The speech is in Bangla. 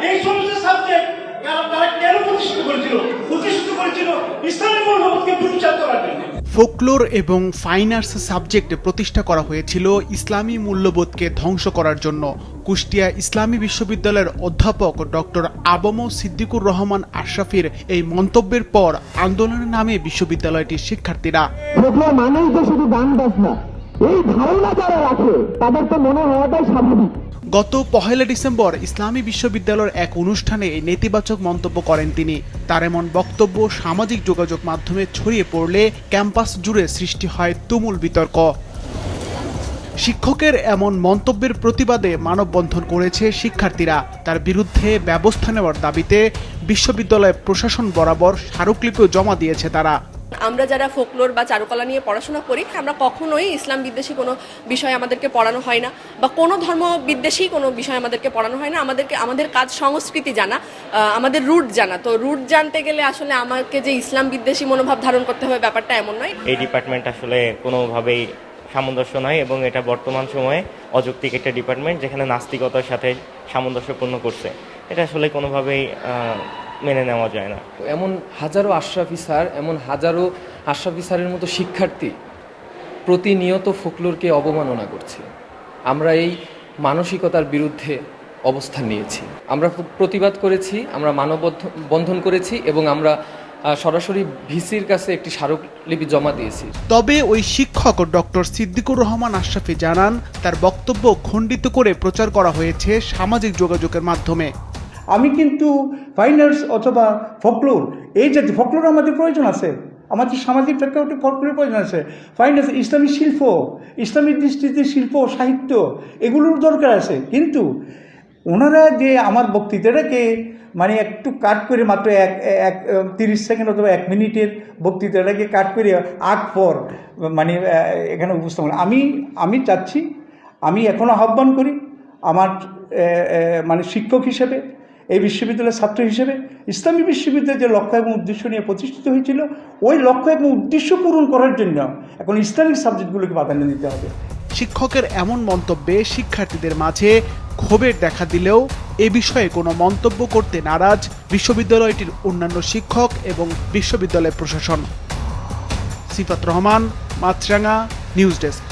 এই সমস্ত সাবজেক্ট তারা কেন প্রতিষ্ঠিত করেছিল ইসলামী মূল্যবোধকে প্রতিষ্ঠা করার জন্য। ফোকলোর এবং ফাইন আর্টস সাবজেক্ট প্রতিষ্ঠা করা হয়েছিল ইসলামী মূল্যবোধকে ধ্বংস করার জন্য। কুষ্টিয়া ইসলামী বিশ্ববিদ্যালয়ের অধ্যাপক ডক্টর আবম সিদ্দিকুর রহমান আশরাফির এই মন্তব্যের পর আন্দোলনের নামে বিশ্ববিদ্যালয়টির শিক্ষার্থীরা ফোকলোর মানেই তো শুধু গান বাজনা, এই ধারণা যারা রাখে তাদের তো মনে হওয়াটাই স্বাভাবিক। গত 1 ডিসেম্বর ইসলামী বিশ্ববিদ্যালয়ের এক অনুষ্ঠানে এই নেতিবাচক মন্তব্য করেন তিনি। তার এমন বক্তব্য সামাজিক যোগাযোগ মাধ্যমে ছড়িয়ে পড়লে ক্যাম্পাস জুড়ে সৃষ্টি হয় তুমুল বিতর্ক। শিক্ষকের এমন মন্তব্যের প্রতিবাদে মানববন্ধন করেছে শিক্ষার্থীরা। তার বিরুদ্ধে ব্যবস্থা নেওয়ার দাবিতে বিশ্ববিদ্যালয় প্রশাসন বরাবর স্মারকলিপিও জমা দিয়েছে তারা। আমরা যারা ফোকলোর বা চারুকলা নিয়ে পড়াশোনা করি, আমরা কখনোই ইসলাম বিদ্বেষী কোনো বিষয় আমাদেরকে পড়ানো হয় না, বা কোনো ধর্ম বিদ্বেষী কোনো বিষয় আমাদেরকে পড়ানো হয় না। আমাদের কাজ সংস্কৃতি জানা, আমাদের রুট জানা। তো রুট জানতে গেলে আসলে আমাকে যে ইসলাম বিদ্বেষী মনোভাব ধারণ করতে হবে ব্যাপারটা এমন নয়। এই ডিপার্টমেন্ট আসলে কোনোভাবেই সামঞ্জস্য নয় এবং এটা বর্তমান সময়ে অযৌক্তিক একটা ডিপার্টমেন্ট যেখানে নাস্তিকতার সাথে সামঞ্জস্যপূর্ণ করছে। এটা আসলে কোনোভাবেই মেনে নেওয়া যায় না। এমন হাজারো আশরাফি স্যার, এমন হাজারো আশরাফি স্যারের মতো শিক্ষার্থী প্রতিনিয়ত ফোকলোরকে অবমাননা করছে। আমরা এই মানসিকতার বিরুদ্ধে অবস্থান নিয়েছি, আমরা প্রতিবাদ করেছি, আমরা মানববন্ধন করেছি এবং আমরা সরাসরি ভিসির কাছে একটি স্মারকলিপি জমা দিয়েছি। তবে ওই শিক্ষক ডক্টর সিদ্দিকুর রহমান আশরাফি জানান, তার বক্তব্য খণ্ডিত করে প্রচার করা হয়েছে সামাজিক যোগাযোগের মাধ্যমে। আমি কিন্তু ফাইন আর্টস অথবা ফোকলোর, এই জাতীয় ফোকলোর আমাদের প্রয়োজন আছে, আমাদের সামাজিক প্রেক্ষাপটে ফোকলোরের প্রয়োজন আছে। ফাইন আর্টস, ইসলামী শিল্প, ইসলামী দৃষ্টিতে শিল্প সাহিত্য, এগুলোর দরকার আছে। কিন্তু ওনারা যে আমার বক্তৃতাটাকে মানে একটু কাট করে, মাত্র 30 সেকেন্ড অথবা 1 মিনিটের বক্তৃতাটাকে কাট করে আগ পর মানে এখানে উপস্থাপন, আমি চাচ্ছি, আমি এখনও আহ্বান করি আমার মানে শিক্ষক হিসেবে, এই বিশ্ববিদ্যালয়ের ছাত্র হিসেবে, ইসলামী বিশ্ববিদ্যালয়ের যে লক্ষ্য এবং উদ্দেশ্য নিয়ে প্রতিষ্ঠিত হয়েছিল, ওই লক্ষ্য এবং উদ্দেশ্য পূরণ করার জন্য এখন ইসলামিক সাবজেক্টগুলোকে প্রাধান্য দিতে হবে। শিক্ষকের এমন মন্তব্যে শিক্ষার্থীদের মাঝে ক্ষোভের দেখা দিলেও এ বিষয়ে কোনো মন্তব্য করতে নারাজ বিশ্ববিদ্যালয়টির অন্যান্য শিক্ষক এবং বিশ্ববিদ্যালয় প্রশাসন। সিফাত রহমান, মাছরাঙা, নিউজ ডেস্ক।